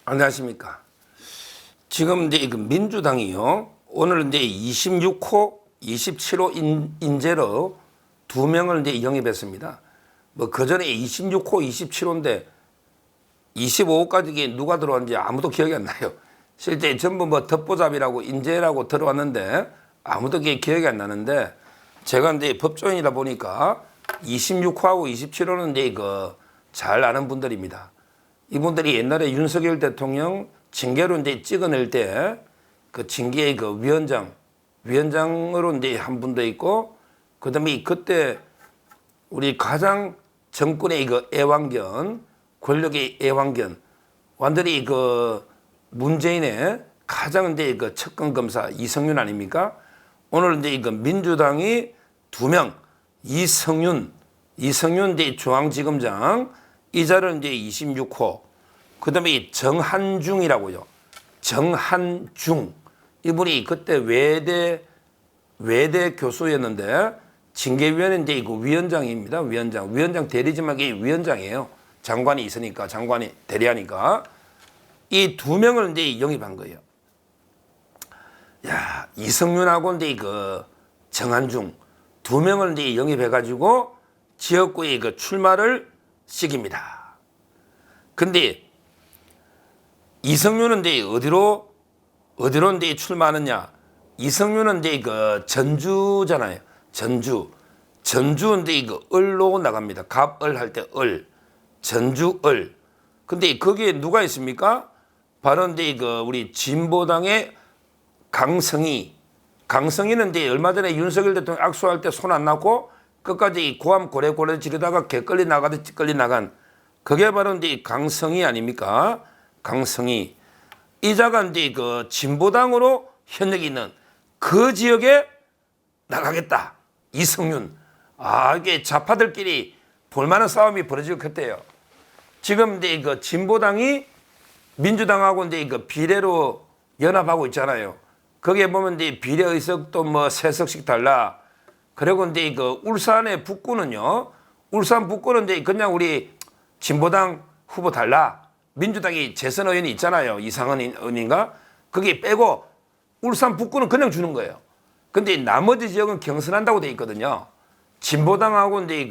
안녕하십니까. 지금 이제 그 민주당이요. 오늘 이제 26호, 27호 인재로 두 명을 이제 영입했습니다. 뭐 그 전에 26호, 27호인데 25호까지 누가 들어왔는지 아무도 기억이 안 나요. 실제 전부 뭐 덮보잡이라고 인재라고 들어왔는데 아무도 기억이 안 나는데 제가 이제 법조인이다 보니까 26호하고 27호는 이제 잘 아는 분들입니다. 이분들이 옛날에 윤석열 대통령 징계로 이제 찍어낼 때 그 징계의 그 위원장으로 이제 한 분도 있고, 그 다음에 그때 우리 가장 정권의 애완견, 권력의 애완견, 완전히 그 문재인의 가장 이제 그 측근 검사 이성윤 아닙니까? 오늘 이제 민주당이 두 명, 이성윤 이제 중앙지검장, 이자를 이제 26호, 그 다음에 정한중이라고요. 정한중. 이분이 그때 외대 교수였는데 징계위원회 이제 위원장입니다. 위원장 대리지만 이게 위원장이에요. 장관이 있으니까, 장관이 대리하니까. 이 두 명을 이제 영입한 거예요. 야, 이성윤하고 이제 정한중 두 명을 이제 영입해가지고 지역구에 출마를 시킵니다. 근데 이성윤은 이제 어디로 이제 출마하느냐? 이성윤은 이제 전주잖아요. 전주 이제 을로 나갑니다. 갑을 할 때 을, 전주 을. 근데 거기에 누가 있습니까? 바로 이제 우리 진보당의 강성희는 이제 얼마 전에 윤석열 대통령 악수할 때 손 안 놨고 끝까지 고함 고래고래 지르다가 개끌리 나가듯 찌끌리 나간, 그게 바로 이제 강성희 아닙니까? 강성희. 이자가 이제 진보당으로 현역이 있는 그 지역에 나가겠다. 이성윤. 아, 이게 좌파들끼리 볼만한 싸움이 벌어질 것 같아요. 지금 이제 진보당이 민주당하고 이제 비례로 연합하고 있잖아요. 거기에 보면 이제 비례 의석도 뭐 3석씩 달라. 그리고 이제 울산의 북구는요. 울산 북구는 이제 그냥 우리 진보당 후보 달라. 민주당이 재선 의원이 있잖아요. 이상은 의원인가? 거기 빼고 울산 북구는 그냥 주는 거예요. 근데 나머지 지역은 경선한다고 돼 있거든요. 진보당하고 이제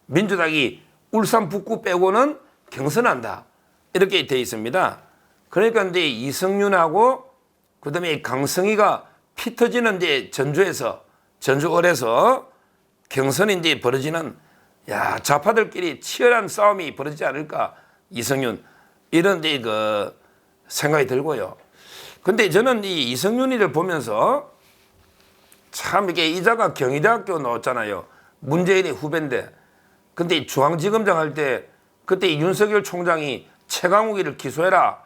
민주당이 울산 북구 빼고는 경선한다. 이렇게 돼 있습니다. 그러니까 이제 이성윤하고 그다음에 강성희가 피 터지는 이제 전주을에서 경선이 이제 벌어지는, 야, 좌파들끼리 치열한 싸움이 벌어지지 않을까. 이성윤. 이런 이제 생각이 들고요. 근데 저는 이 이성윤이를 보면서 참 이게 이자가 경희대학교 나왔잖아요. 문재인의 후배인데. 근데 중앙지검장 할 때 그때 윤석열 총장이 최강욱이를 기소해라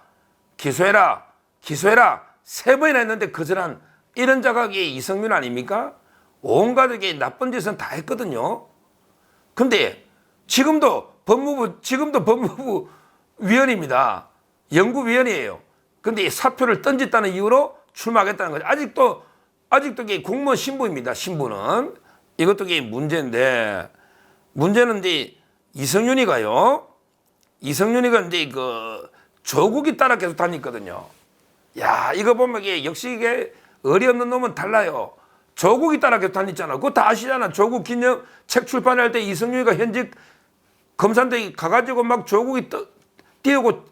3번이나 했는데 거절한 이런 자각이 이성윤 아닙니까? 온갖 게 나쁜 짓은 다 했거든요. 근데 지금도 법무부 위원입니다. 연구위원이에요. 근데 사표를 던졌다는 이유로 출마하겠다는 거죠. 아직도 이게 공무원 신부입니다. 신부는. 이것도 이게 문제인데, 문제는 이제 이성윤이가 이제 조국이 따라 계속 다녔거든요. 야, 이거 보면 역시 이게 어리없는 놈은 달라요. 조국이 따라 계속 다녔잖아. 그거 다 아시잖아. 조국 기념 책 출판할 때 이성윤이가 현직 검사한테 가가지고 막 조국이 띄우고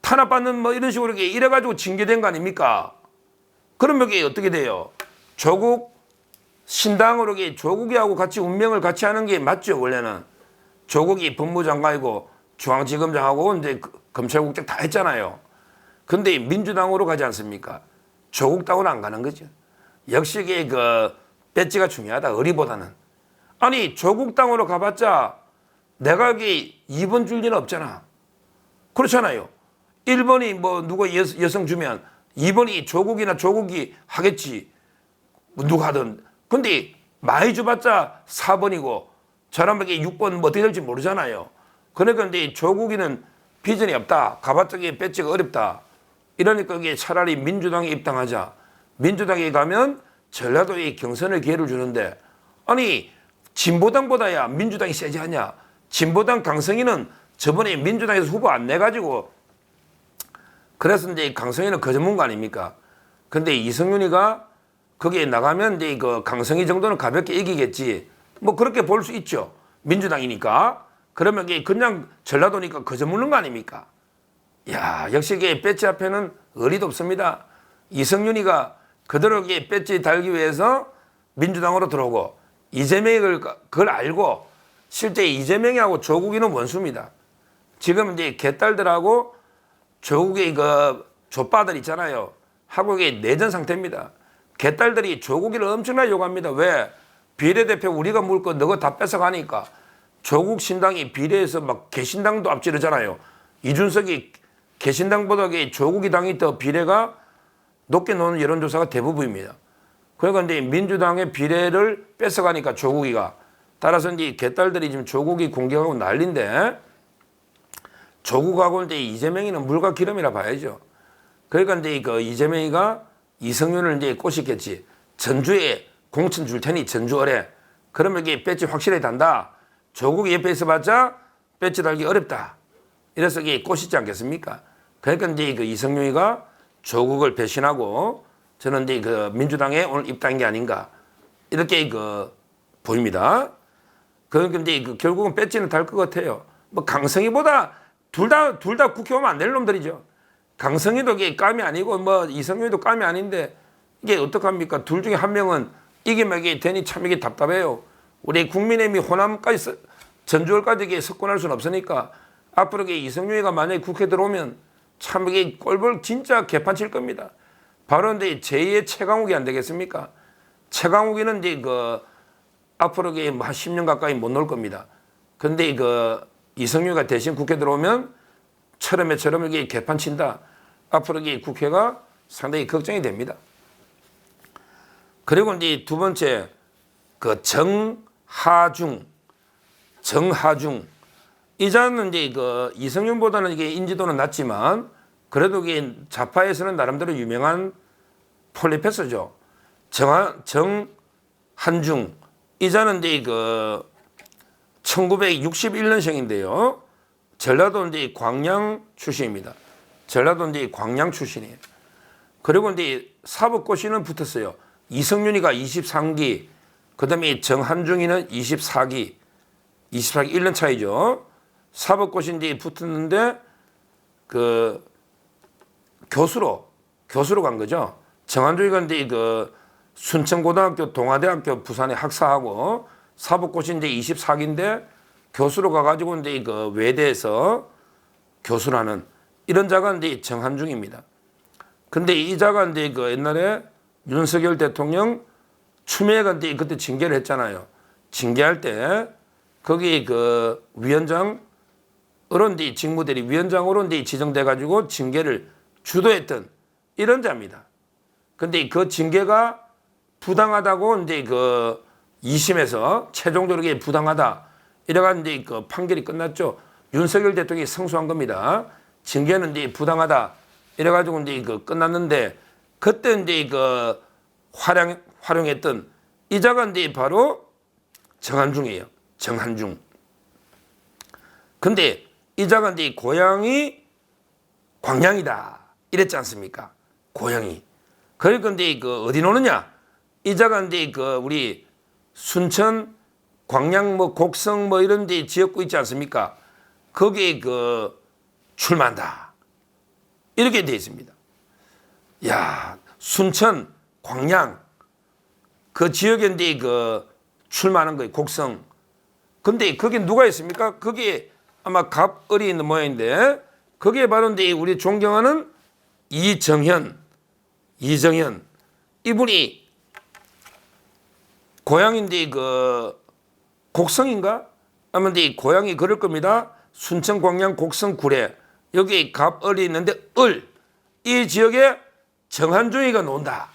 탄압받는 뭐 이런 식으로 이래가지고 징계된 거 아닙니까? 그러면 이게 어떻게 돼요? 조국 신당으로 조국이하고 같이 운명을 같이 하는 게 맞죠, 원래는. 조국이 법무장관이고 중앙지검장하고 이제 검찰국장 다 했잖아요. 근데 민주당으로 가지 않습니까? 조국 당으로 안 가는 거죠. 역시 이게 배지가 중요하다, 의리보다는. 아니, 조국 당으로 가봤자 내가 여기 2번 줄 리는 없잖아. 그렇잖아요. 1번이 뭐 누가 여성 주면 2번이 조국이 하겠지. 누가 하든. 근데 많이 줘봤자 4번이고 저람에게 6번 뭐 어떻게 될지 모르잖아요. 그러니까 근데 조국이는 비전이 없다. 가봤자 배지가 어렵다. 이러니까 이게 차라리 민주당에 입당하자. 민주당에 가면 전라도에 경선의 기회를 주는데, 아니 진보당보다야 민주당이 세지 않냐. 진보당 강성희는 저번에 민주당에서 후보 안 내가지고 그래서 이제 강성희는 그 전문가 아닙니까? 근데 이성윤이가 거기에 나가면 이제 그 강성희 정도는 가볍게 이기겠지. 뭐 그렇게 볼 수 있죠. 민주당이니까. 그러면 이게 그냥 전라도니까 그 전문가 아닙니까? 야, 역시 이게 배지 앞에는 의리도 없습니다. 이성윤이가 그대로 이게 배지 달기 위해서 민주당으로 들어오고 이재명이 그걸 알고 실제 이재명이하고 조국이는 원수입니다. 지금 이제 개딸들하고 조국의 그 족바들 있잖아요. 하고 이게 내전 상태입니다. 개딸들이 조국이를 엄청나게 요구합니다. 왜? 비례대표 우리가 물 거 너가 다 뺏어가니까. 조국 신당이 비례해서 막 개신당도 앞지르잖아요. 이준석이 개신당보다 조국이 당이 더 비례가 높게 나오는 여론조사가 대부분입니다. 그러니까 이제 민주당의 비례를 뺏어가니까 조국이가. 따라서 이제 개딸들이 지금 조국이 공격하고 난리인데 조국하고 이제 이재명이는 물과 기름이라 봐야죠. 그러니까 이제 그 이재명이가 이성윤을 이제 꼬시겠지. 전주에 공천 줄 테니 전주 어래. 그러면 이게 배지 확실히 단다. 조국이 옆에 있어봤자 배지 달기 어렵다. 이래서 이게 꼬시지 않겠습니까? 그러니까 이제 그 이성윤이가 조국을 배신하고 저는 이제 그 민주당에 오늘 입당한 게 아닌가 이렇게 그 보입니다. 그러니까 이제 그 결국은 배지는 달 것 같아요. 뭐 강성희보다 둘 다 국회 오면 안 될 놈들이죠. 강성희도 이게 감이 아니고 뭐 이성윤도 감이 아닌데 이게 어떡합니까? 둘 중에 한 명은 이기면 이게 되니 참 이게 답답해요. 우리 국민의힘이 호남까지 전주월까지 이게 석권할 수는 없으니까 앞으로 이게 이성윤이가 만약에 국회 들어오면 참 이게 꼴볼 진짜 개판 칠 겁니다. 바로 이제 제2의 최강욱이 안 되겠습니까? 최강욱이는 이제 그 앞으로 이게 한 10년 가까이 못 놀 겁니다. 근데 그 이성윤이가 대신 국회 들어오면 처럼에처럼 이게 개판 친다. 앞으로 이게 국회가 상당히 걱정이 됩니다. 그리고 이제 두 번째 그 정하중 이 자는 이제 그 이성윤보다는 이게 인지도는 낮지만 그래도 이게 좌파에서는 나름대로 유명한 폴리페서죠. 정한중 이 자는 이제 그 1961년생인데요. 전라도 이제 광양 출신입니다. 전라도 이제 광양 출신이에요. 그리고 이제 사법고시는 붙었어요. 이성윤이가 23기, 그 다음에 정한중이는 24기, 1년 차이죠. 사법고시 이제 붙었는데 그 교수로 간 거죠. 정한중이가 이제 그 순천고등학교, 동아대학교 부산에 학사하고 사법고시 이제 24기인데 교수로 가가지고 이제 그 외대에서 교수를 하는 이런 자가 이제 정한중입니다. 근데 이 자가 이제 그 옛날에 윤석열 대통령 추미애가 이제 그때 징계를 했잖아요. 징계할 때 거기 그 위원장으로 이제 직무대리 위원장으로 이제 지정돼가지고 징계를 주도했던 이런 자입니다. 근데 그 징계가 부당하다고 이제 그 2심에서 최종적으로 이게 부당하다 이래가지고 이제 그 판결이 끝났죠. 윤석열 대통령이 승소한 겁니다. 징계는 이제 부당하다 이래가지고 이제 그 끝났는데 그때 이제 그 활용했던 이자가 이제 바로 정한중이에요. 정한중. 근데 이자가 이제 고향이 광양이다 이랬지 않습니까? 고향이. 그러니까 이제 그 어디 노느냐? 이자가 이제 그 우리 순천, 광양, 뭐 곡성 뭐 이런 데 지역구 있지 않습니까? 거기에 그 출마한다. 이렇게 돼 있습니다. 야, 순천, 광양 그 지역에 이제 그 출마하는 거예요. 곡성. 근데 거기 누가 있습니까? 거기에 아마 갑을이 있는 모양인데 거기에 바로 이제 우리 존경하는 이정현 이분이 고향인데 그 곡성인가? 아마 이제 고향이 그럴 겁니다. 순천, 광양, 곡성, 구례 여기 갑을이 있는데 이 지역에 정한중이가 논다.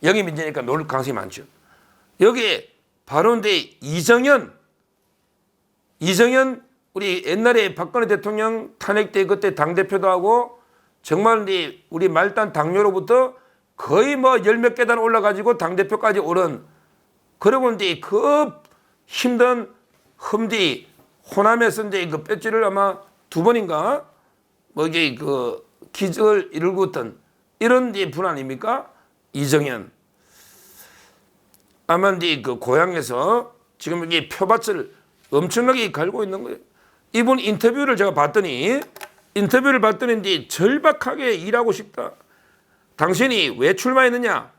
영입 민재니까 놀 가능성이 많죠. 여기 바로 이제 이정현 우리 옛날에 박근혜 대통령 탄핵 때 그때 당대표도 하고 정말 이제 우리 말단 당뇨로부터 거의 뭐 열 몇 계단 올라가지고 당대표까지 오른 그리고 이제 그 힘든 흠디 호남에서 이제 그 배지를 아마 두 번인가 뭐 이게 그 기적을 이루었던 이런 분 아닙니까? 이정현. 아마 그 고향에서 지금 이게 표밭을 엄청나게 갈고 있는 거예요. 이분 인터뷰를 제가 봤더니 이제 절박하게 일하고 싶다. 당신이 왜 출마했느냐?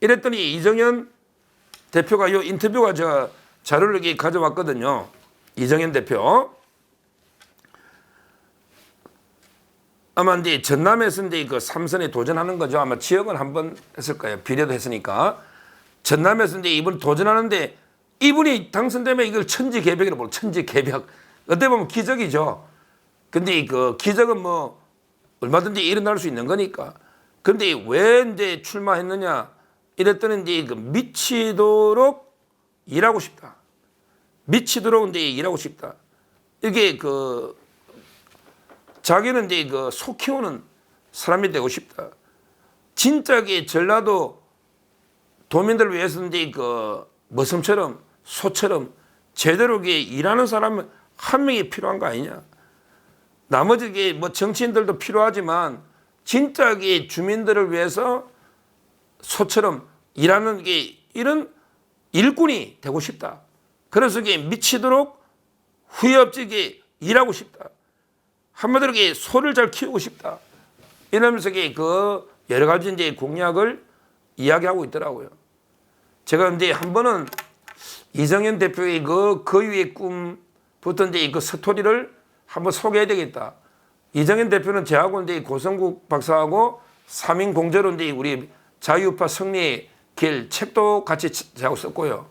이랬더니 이정현 대표가 이 인터뷰가 제가 자료를 이렇게 가져왔거든요. 이정현 대표. 아마 이제 전남에서 이제 그 3선에 도전하는 거죠. 아마 지역은 한번 했을 거예요. 비례도 했으니까. 전남에서 이제 이분 도전하는데 이분이 당선되면 이걸 천지개벽이라고 부르고 천지개벽. 어떻게 보면 기적이죠. 근데 그 기적은 뭐 얼마든지 일어날 수 있는 거니까. 근데 왜 이제 출마했느냐? 이랬더니 이제 그 미치도록 일하고 싶다. 미치도록 이제 일하고 싶다. 이게 그 자기는 이제 그 소 키우는 사람이 되고 싶다. 진짜게 전라도 도민들을 위해서 이제 그 머슴처럼 소처럼 제대로 일하는 사람 한 명이 필요한 거 아니냐. 나머지 뭐 정치인들도 필요하지만 진짜게 주민들을 위해서 소처럼 일하는 이런 일꾼이 되고 싶다. 그래서 미치도록 후회 없이 일하고 싶다. 한마디로 소를 잘 키우고 싶다. 이러면서 그 여러 가지 이제 공약을 이야기하고 있더라고요. 제가 이제 한 번은 이정현 대표의 그 거위의 꿈부터 이제 그 스토리를 한번 소개해야 되겠다. 이정현 대표는 저하고 이제 고성국 박사하고 3인 공저로 이제 우리 자유우파 승리의 길 책도 같이 저하고 썼고요.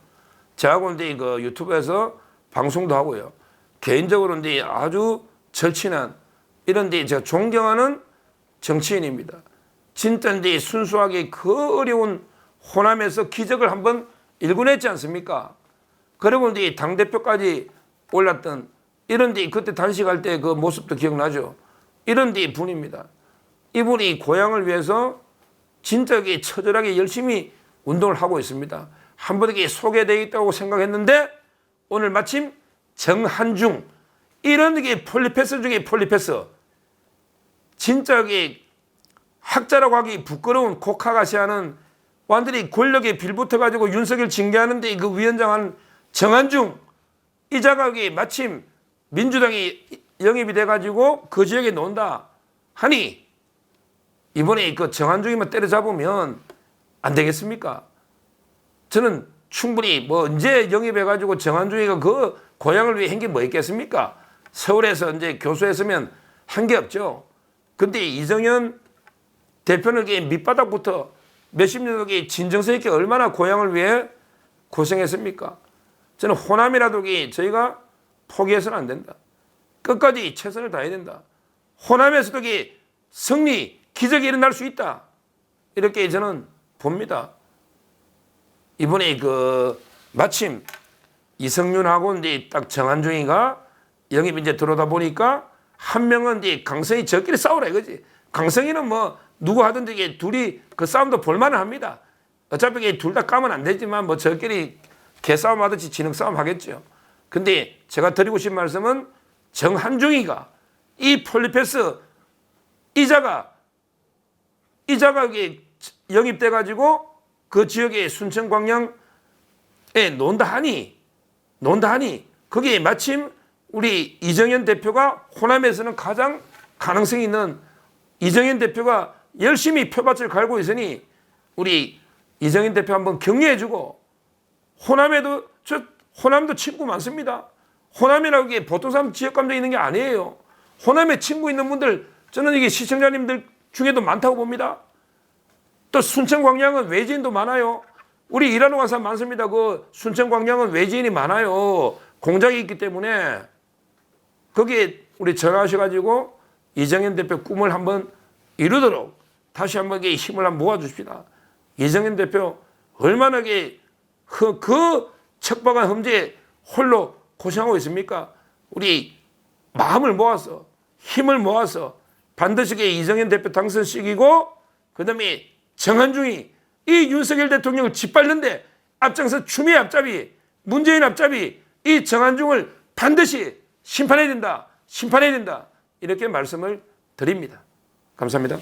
저하고 이제 그 유튜브에서 방송도 하고요. 개인적으로 이제 아주 절친한 이런 데 제가 존경하는 정치인입니다. 진짜 이제 순수하게 그 어려운 호남에서 기적을 한번 일궈냈지 않습니까? 그리고 이제 당대표까지 올랐던 이런 데 그때 단식할 때 그 모습도 기억나죠? 이런 데 분입니다. 이분이 고향을 위해서 진짜 처절하게 열심히 운동을 하고 있습니다. 한 번에 소개되어 있다고 생각했는데 오늘 마침 정한중 이런 게 폴리패스 중에 폴리패스 진짜 학자라고 하기 부끄러운 코카가시아는 완전히 권력에 빌붙어가지고 윤석열 징계하는데 그 위원장한 정한중 이 자각이 마침 민주당이 영입이 돼가지고 그 지역에 논다 하니 이번에 그 정한중이만 때려잡으면 안 되겠습니까? 저는 충분히 뭐 언제 영입해가지고 정한중이가 그 고향을 위해 한 게 뭐 있겠습니까? 서울에서 이제 교수했으면 한 게 없죠. 근데 이정현 대표는 밑바닥부터 몇십 년 동안 진정성 있게 얼마나 고향을 위해 고생했습니까? 저는 호남이라도 저희가 포기해서는 안 된다. 끝까지 최선을 다해야 된다. 호남에서도 승리, 기적이 일어날 수 있다. 이렇게 저는 봅니다. 이번에 마침 이성윤하고 이제 딱 정한중이가 영입 이제 들어오다 보니까 한 명은 이제 강성이 저끼리 싸우라 이거지. 강성이는 뭐 누구 하든지 둘이 그 싸움도 볼만은 합니다. 어차피 둘 다 까면 안 되지만 뭐 저끼리 개싸움 하듯이 지능 싸움 하겠죠. 근데 제가 드리고 싶은 말씀은 정한중이가 이 폴리패스 이자가 영입돼 가지고 그 지역의 순천광양에 논다 하니 거기에 마침 우리 이정현 대표가 호남에서는 가장 가능성이 있는 이정현 대표가 열심히 표밭을 갈고 있으니 우리 이정현 대표 한번 격려해주고 호남도 친구 많습니다. 호남이라고 게 보통 사람 지역 감정이 있는 게 아니에요. 호남에 친구 있는 분들 저는 이게 시청자님들 중에도 많다고 봅니다. 또 순천광양은 외지인도 많아요. 우리 일하러 간 사람 많습니다. 그 순천광양은 외지인이 많아요. 공장이 있기 때문에 거기에 우리 전화하셔가지고 이정현 대표 꿈을 한번 이루도록 다시 한번 힘을 한번 모아주십시다. 이정현 대표 얼마나 그 척박한 험지에 홀로 고생하고 있습니까? 우리 마음을 모아서 힘을 모아서 반드시 이정현 대표 당선시키고 그다음에 정한중이 이 윤석열 대통령을 짓밟는데 앞장서 추미애 앞잡이 문재인 앞잡이 이 정한중을 반드시 심판해야 된다. 이렇게 말씀을 드립니다. 감사합니다.